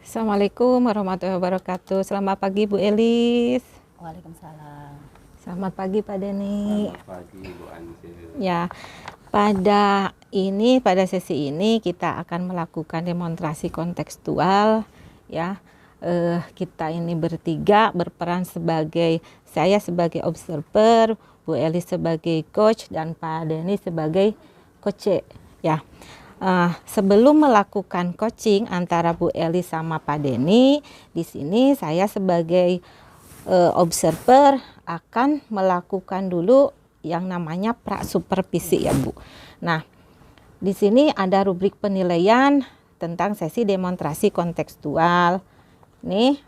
Assalamualaikum warahmatullahi wabarakatuh. Selamat pagi Bu Elis. Waalaikumsalam. Selamat pagi Pak Denny. Selamat pagi Bu Ansil. Ya, pada sesi ini kita akan melakukan demonstrasi kontekstual. Ya, kita ini bertiga berperan saya sebagai observer, Bu Elis sebagai coach, dan Pak Denny sebagai coach. Ya. Sebelum melakukan coaching antara Bu Elis sama Pak Denny, di sini saya sebagai observer akan melakukan dulu yang namanya pra-supervisi ya Bu. Nah, di sini ada rubrik penilaian tentang sesi demonstrasi kontekstual. Nih,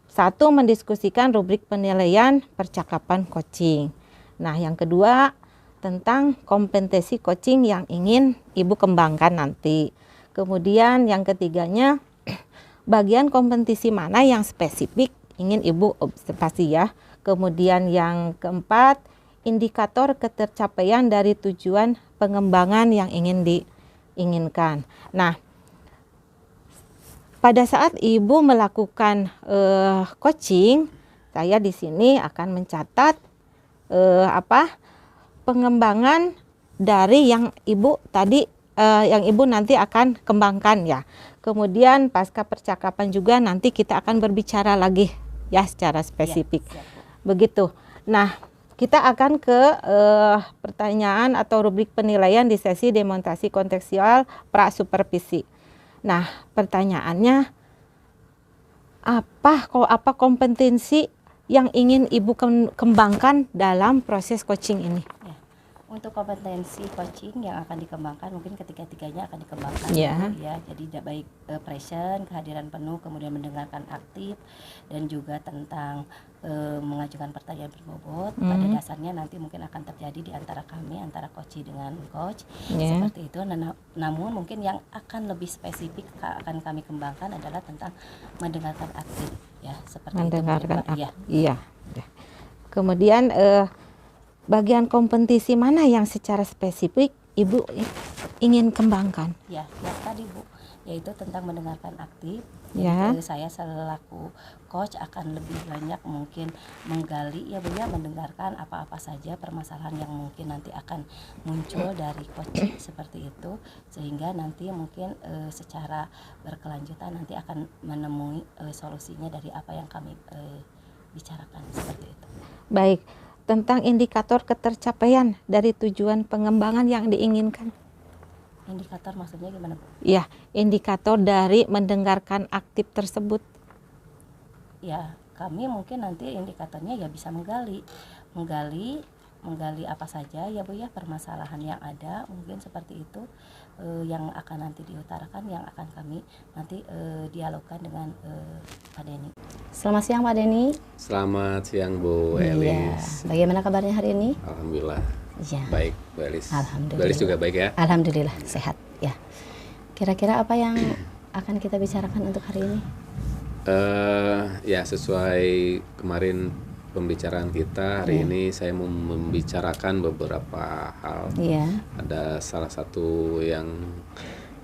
satu mendiskusikan rubrik penilaian percakapan coaching. Nah, yang kedua tentang kompetensi coaching yang ingin Ibu kembangkan nanti. Kemudian yang ketiganya, bagian kompetensi mana yang spesifik ingin Ibu observasi ya. Kemudian yang keempat, indikator ketercapaian dari tujuan pengembangan yang ingin diinginkan. Nah, pada saat Ibu melakukan coaching, saya di sini akan mencatat pengembangan dari yang Ibu tadi yang Ibu nanti akan kembangkan ya. Kemudian pasca percakapan juga nanti kita akan berbicara lagi ya secara spesifik. Ya, begitu. Nah, kita akan ke pertanyaan atau rubrik penilaian di sesi demonstrasi kontekstual pra-supervisi. Nah, pertanyaannya apa kompetensi yang ingin Ibu kembangkan dalam proses coaching ini? Ya. Untuk kompetensi coaching yang akan dikembangkan, mungkin ketiga-tiganya akan dikembangkan ya. Jadi baik present, kehadiran penuh, kemudian mendengarkan aktif, dan juga tentang mengajukan pertanyaan berbobot. Pada dasarnya nanti mungkin akan terjadi di antara kami, antara coach dengan coach, seperti itu. Namun mungkin yang akan lebih spesifik akan kami kembangkan adalah tentang mendengarkan aktif, ya, seperti mendengarkan itu. Iya. Kemudian bagian kompetensi mana yang secara spesifik Ibu ingin kembangkan? Ya, yang tadi Bu, yaitu tentang mendengarkan aktif. Ya. Jadi saya selaku coach akan lebih banyak mungkin menggali ya Bu ya, mendengarkan apa-apa saja permasalahan yang mungkin nanti akan muncul dari coaching seperti itu, sehingga nanti mungkin secara berkelanjutan nanti akan menemui solusinya dari apa yang kami bicarakan seperti itu. Baik. Tentang indikator ketercapaian dari tujuan pengembangan yang diinginkan. Indikator maksudnya gimana Bu? Ya, indikator dari mendengarkan aktif tersebut. Ya, kami mungkin nanti indikatornya ya bisa menggali apa saja ya Bu ya, permasalahan yang ada, mungkin seperti itu yang akan nanti diutarakan, yang akan kami nanti dialogkan dengan Pak Denny. Selamat siang Pak Denny. Selamat siang Bu Elis. Bagaimana kabarnya hari ini? Alhamdulillah. Ya. Baik Bu Elis. Alhamdulillah. Bu Elis juga baik ya? Alhamdulillah sehat ya. Kira-kira apa yang akan kita bicarakan untuk hari ini? Ya sesuai kemarin pembicaraan kita hari ini saya mau membicarakan beberapa hal. Ada salah satu yang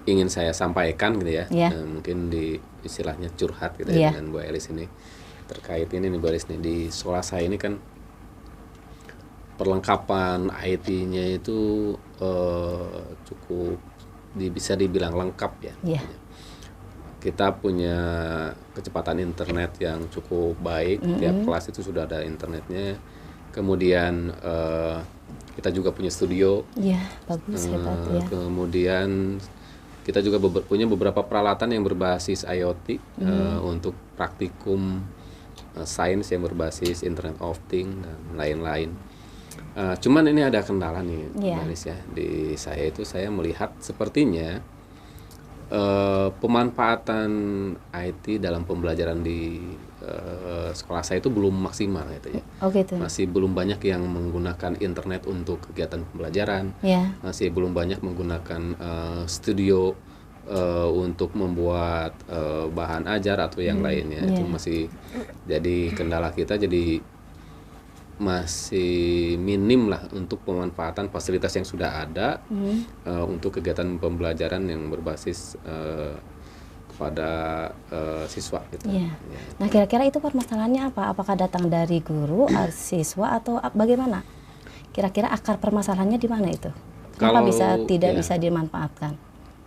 ingin saya sampaikan gitu ya. Mungkin di istilahnya curhat gitu ya dengan Bu Elis ini terkait ini nih Bu Elis nih, di sekolah saya ini kan perlengkapan IT-nya itu cukup bisa dibilang lengkap ya. Kita punya kecepatan internet yang cukup baik, tiap kelas itu sudah ada internetnya. Kemudian kita juga punya studio. Iya, bagus, hebat ya. Kemudian kita juga punya beberapa peralatan yang berbasis IoT untuk praktikum sains yang berbasis Internet of Things dan lain-lain. Cuman ini ada kendala nih, Maris ya. Di saya itu saya melihat sepertinya pemanfaatan IT dalam pembelajaran di sekolah saya itu belum maksimal gitu ya. Masih belum banyak yang menggunakan internet untuk kegiatan pembelajaran. Masih belum banyak menggunakan studio untuk membuat bahan ajar atau yang lainnya. Itu masih jadi kendala kita, jadi masih minim lah untuk pemanfaatan fasilitas yang sudah ada untuk kegiatan pembelajaran yang berbasis kepada siswa gitu. Ya. Nah, kira-kira itu permasalahannya apa? Apakah datang dari guru, siswa, atau bagaimana? Kira-kira akar permasalahannya di mana itu? Kenapa tidak bisa dimanfaatkan?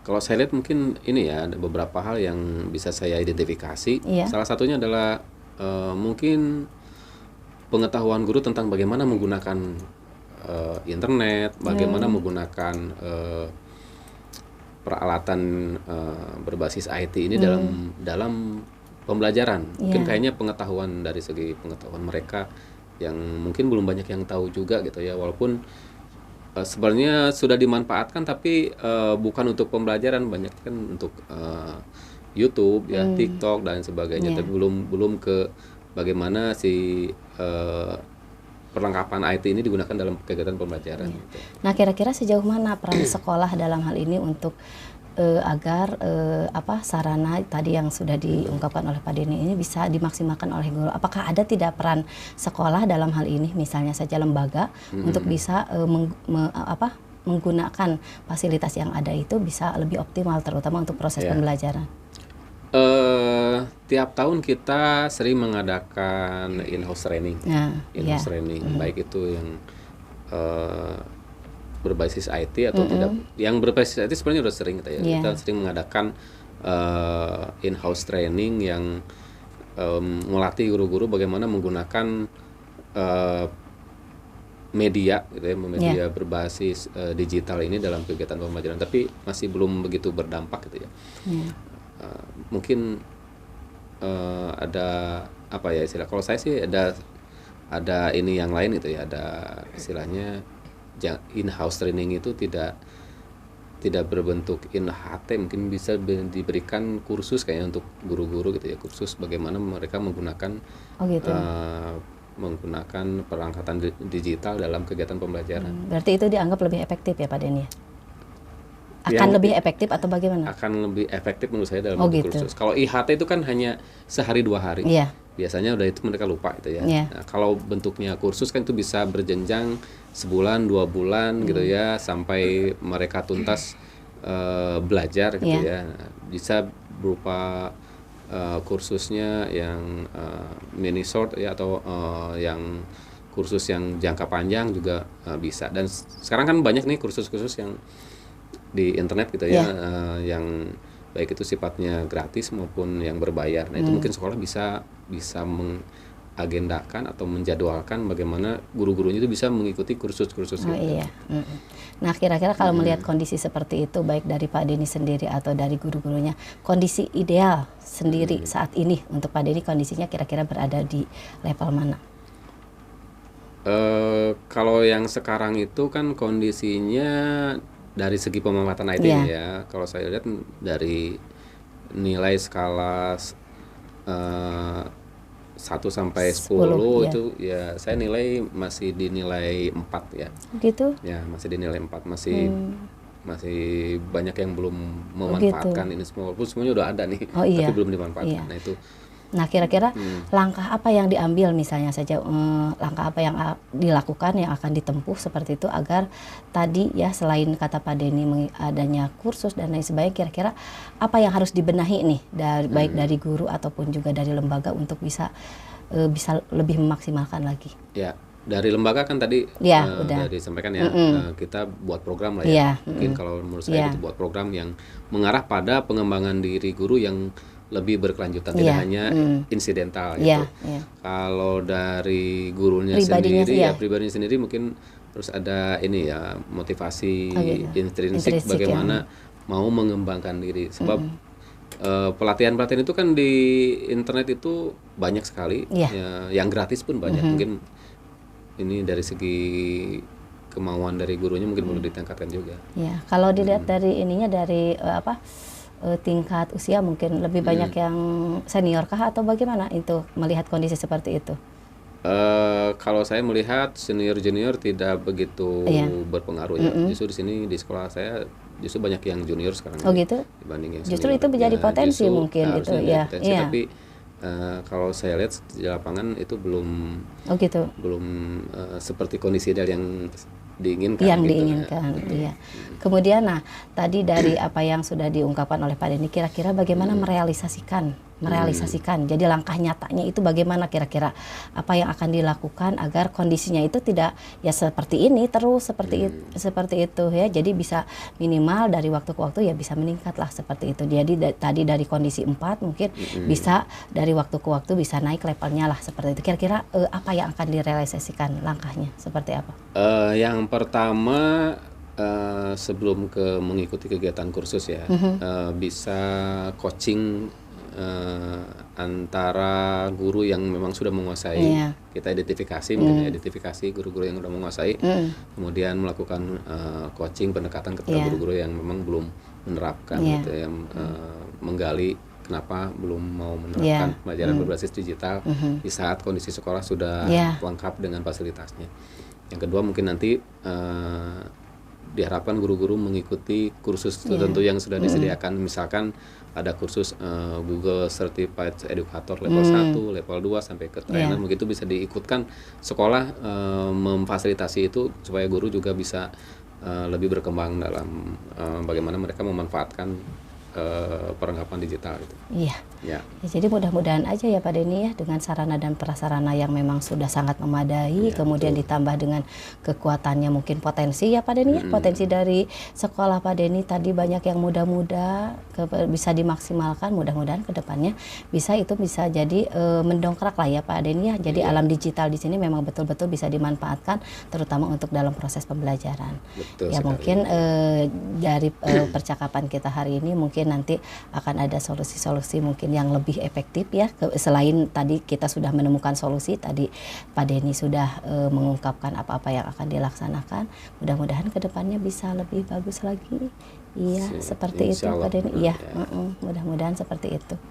Kalau saya lihat mungkin ini ya, ada beberapa hal yang bisa saya identifikasi. Salah satunya adalah mungkin pengetahuan guru tentang bagaimana menggunakan internet, bagaimana menggunakan peralatan berbasis IT ini dalam pembelajaran. Mungkin kayaknya pengetahuan dari segi pengetahuan mereka yang mungkin belum banyak yang tahu juga gitu ya, walaupun sebenarnya sudah dimanfaatkan tapi bukan untuk pembelajaran, banyak kan untuk YouTube ya, TikTok dan sebagainya, tapi belum ke bagaimana si perlengkapan IT ini digunakan dalam kegiatan pembelajaran. Gitu. Nah, kira-kira sejauh mana peran sekolah dalam hal ini untuk agar sarana tadi yang sudah diungkapkan oleh Pak Denny ini bisa dimaksimalkan oleh guru? Apakah ada tidak peran sekolah dalam hal ini, misalnya saja lembaga, untuk bisa menggunakan fasilitas yang ada itu bisa lebih optimal, terutama untuk proses pembelajaran? Tiap tahun kita sering mengadakan in-house training, training, baik itu yang berbasis IT atau tidak. Yang berbasis IT sebenarnya udah sering kita kita sering mengadakan in-house training yang melatih guru-guru bagaimana menggunakan media gitu ya, media berbasis digital ini dalam kegiatan pembelajaran, tapi masih belum begitu berdampak gitu ya. Mungkin ada apa ya istilah, kalau saya sih ada ini yang lain gitu ya, ada istilahnya in-house training itu tidak berbentuk in-HT, mungkin bisa diberikan kursus kayak untuk guru-guru gitu ya, kursus bagaimana mereka menggunakan menggunakan perangkatan digital dalam kegiatan pembelajaran. Berarti itu dianggap lebih efektif ya Pak Denny? Akan lebih efektif atau bagaimana? Akan lebih efektif menurut saya dalam kursus. Kalau IHT itu kan hanya sehari 2 hari. Biasanya udah itu mereka lupa gitu ya. Nah, kalau bentuknya kursus kan itu bisa berjenjang sebulan, 2 bulan gitu ya, sampai mereka tuntas belajar gitu ya. Bisa berupa kursusnya yang mini short ya, atau yang kursus yang jangka panjang juga bisa. Dan sekarang kan banyak nih kursus-kursus yang di internet gitu ya, yang baik itu sifatnya gratis maupun yang berbayar. Nah, itu mungkin sekolah bisa mengagendakan atau menjadwalkan bagaimana guru-gurunya itu bisa mengikuti kursus-kursus itu. Nah, kira-kira kalau melihat kondisi seperti itu, baik dari Pak Denny sendiri atau dari guru-gurunya, kondisi ideal sendiri saat ini untuk Pak Denny, kondisinya kira-kira berada di level mana? Kalau yang sekarang itu kan kondisinya dari segi pemanfaatan IT ya, kalau saya lihat dari nilai skala 1 sampai 10 itu ya saya nilai masih dinilai 4 ya. Gitu? Ya, masih dinilai 4, masih banyak yang belum memanfaatkan ini semua, walaupun semuanya udah ada nih, tapi belum dimanfaatkan. Nah, itu. Nah, kira-kira langkah apa yang diambil, misalnya saja langkah apa yang dilakukan, yang akan ditempuh seperti itu, agar tadi ya, selain kata Pak Denny adanya kursus dan lain sebagainya, kira-kira apa yang harus dibenahi nih baik dari guru ataupun juga dari lembaga untuk bisa lebih memaksimalkan lagi? Ya, dari lembaga kan tadi udah disampaikan ya, kita buat program lah ya. Mungkin kalau menurut saya itu buat program yang mengarah pada pengembangan diri guru yang lebih berkelanjutan, tidak hanya insidental gitu. Kalau dari gurunya sendiri pribadinya sendiri mungkin terus ada ini ya, motivasi intrinsik bagaimana mau mengembangkan diri, sebab pelatihan-pelatihan itu kan di internet itu banyak sekali ya, yang gratis pun banyak. Mungkin ini dari segi kemauan dari gurunya mungkin perlu ditingkatkan juga. Ya, kalau dilihat dari ininya, dari tingkat usia mungkin lebih banyak yang senior kah atau bagaimana itu melihat kondisi seperti itu? Kalau saya melihat senior-junior tidak begitu berpengaruh ya. Justru di sini di sekolah saya justru banyak yang junior sekarang. Gitu? Dibanding yang justru senior. itu menjadi potensi mungkin itu ya. Tapi kalau saya lihat di lapangan itu belum belum seperti kondisi ideal yang diinginkan. Yang gitu, diinginkan, iya. Kemudian, nah tadi dari apa yang sudah diungkapkan oleh Pak Denny, kira-kira bagaimana merealisasikan. Jadi langkah nyatanya itu bagaimana kira-kira apa yang akan dilakukan agar kondisinya itu tidak ya seperti ini terus seperti itu ya. Jadi bisa minimal dari waktu ke waktu ya bisa meningkat lah seperti itu. Jadi tadi dari kondisi 4 mungkin bisa dari waktu ke waktu bisa naik levelnya lah seperti itu. Kira-kira apa yang akan direalisasikan langkahnya seperti apa? Yang pertama sebelum mengikuti kegiatan kursus ya, bisa coaching antara guru yang memang sudah menguasai, kita identifikasi guru-guru yang sudah menguasai, kemudian melakukan coaching pendekatan kepada guru-guru yang memang belum menerapkan gitu ya, menggali kenapa belum mau menerapkan pelajaran berbasis digital di saat kondisi sekolah sudah lengkap dengan fasilitasnya. Yang kedua mungkin nanti diharapkan guru-guru mengikuti kursus tertentu yang sudah disediakan, misalkan ada kursus Google Certified Educator level 1, level 2 sampai ke trainer, begitu bisa diikutkan sekolah memfasilitasi itu supaya guru juga bisa lebih berkembang dalam bagaimana mereka memanfaatkan perlengkapan digital itu. Iya. Ya, jadi mudah-mudahan aja ya Pak Denny ya, dengan sarana dan prasarana yang memang sudah sangat memadai, kemudian ditambah dengan kekuatannya mungkin potensi ya Pak Denny ya, potensi dari sekolah Pak Denny tadi banyak yang muda-muda bisa dimaksimalkan, mudah-mudahan kedepannya bisa jadi mendongkrak lah ya Pak Denny ya. Jadi alam digital di sini memang betul-betul bisa dimanfaatkan terutama untuk dalam proses pembelajaran. Betul ya sekali. Mungkin dari percakapan kita hari ini mungkin nanti akan ada solusi-solusi mungkin yang lebih efektif ya, selain tadi kita sudah menemukan solusi, tadi Pak Denny sudah mengungkapkan apa-apa yang akan dilaksanakan, mudah-mudahan kedepannya bisa lebih bagus lagi. Iya, seperti itu Pak Denny. Iya, mudah-mudahan seperti itu.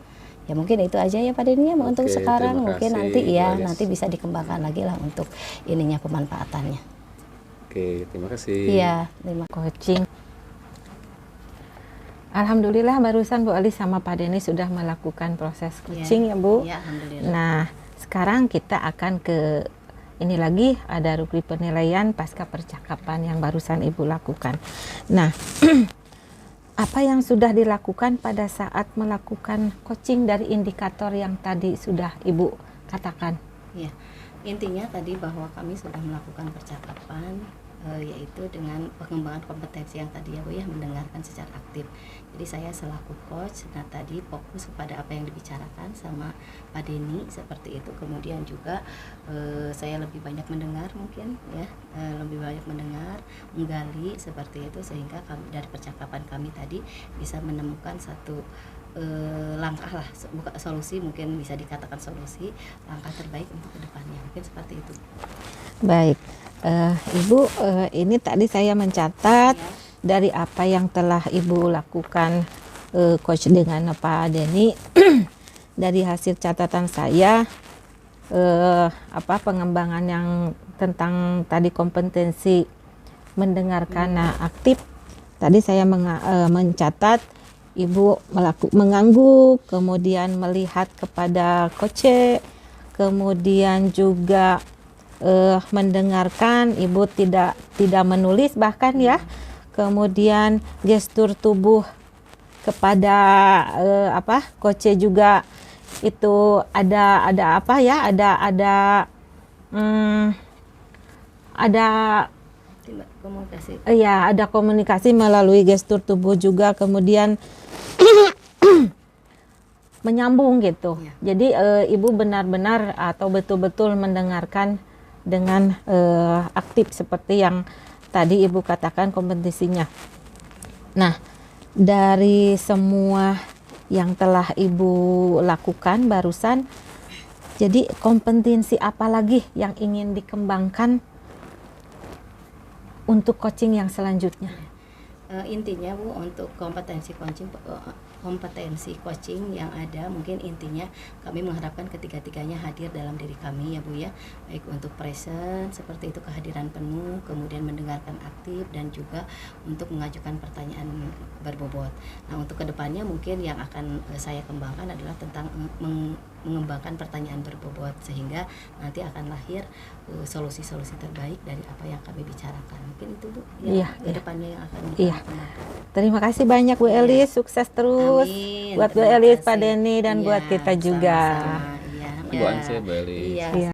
Ya mungkin itu aja ya Pak Denny ya untuk sekarang, mungkin nanti nanti bisa dikembangkan lagi lah untuk ininya pemanfaatannya. Oke, terima kasih. Iya, terima kasih. Coaching. Alhamdulillah barusan Bu Ali sama Pak Denny sudah melakukan proses coaching ya Bu. Ya, alhamdulillah. Nah, sekarang kita akan ke ini lagi, ada rubrik penilaian pasca percakapan yang barusan Ibu lakukan. Nah, apa yang sudah dilakukan pada saat melakukan coaching dari indikator yang tadi sudah Ibu katakan? Ya, intinya tadi bahwa kami sudah melakukan percakapan yaitu dengan pengembangan kompetensi yang tadi ya Bu ya, mendengarkan secara aktif. Jadi saya selaku coach, nah tadi fokus kepada apa yang dibicarakan sama Pak Denny seperti itu. Kemudian juga saya lebih banyak mendengar mungkin ya, lebih banyak mendengar, menggali seperti itu, sehingga dari percakapan kami tadi bisa menemukan satu langkah lah, bukan solusi, mungkin bisa dikatakan solusi, langkah terbaik untuk kedepannya, mungkin seperti itu. Baik, Ibu, ini tadi saya mencatat dari apa yang telah Ibu lakukan coach dengan Pak Denny. Dari hasil catatan saya, pengembangan yang tentang tadi kompetensi mendengarkan aktif. Tadi saya mencatat Ibu mengangguk, kemudian melihat kepada coach, kemudian juga mendengarkan, Ibu tidak menulis bahkan ya, kemudian gestur tubuh kepada coach juga itu ada komunikasi. Iya, ada komunikasi melalui gestur tubuh juga, kemudian menyambung gitu. Ya. Jadi Ibu benar-benar atau betul-betul mendengarkan dengan aktif seperti yang tadi Ibu katakan kompetensinya. Nah, dari semua yang telah Ibu lakukan barusan, jadi kompetensi apa lagi yang ingin dikembangkan untuk coaching yang selanjutnya? Intinya Bu, untuk kompetensi kompetensi coaching yang ada. Mungkin intinya kami mengharapkan ketiga-tiganya hadir dalam diri kami ya Bu ya, baik untuk present seperti itu, kehadiran penuh, kemudian mendengarkan aktif, dan juga untuk mengajukan pertanyaan berbobot. Nah untuk kedepannya mungkin yang akan saya kembangkan adalah tentang mengembangkan pertanyaan berbobot, sehingga nanti akan lahir solusi-solusi terbaik dari apa yang kami bicarakan. Mungkin itu Bu ya, kedepannya yang akan kembangkan. Terima kasih banyak Bu Elis, sukses terus. Amin. Buat Bu Elis, Pak Denny, dan buat kita juga. Bu Anse, Bu Elis. Iya.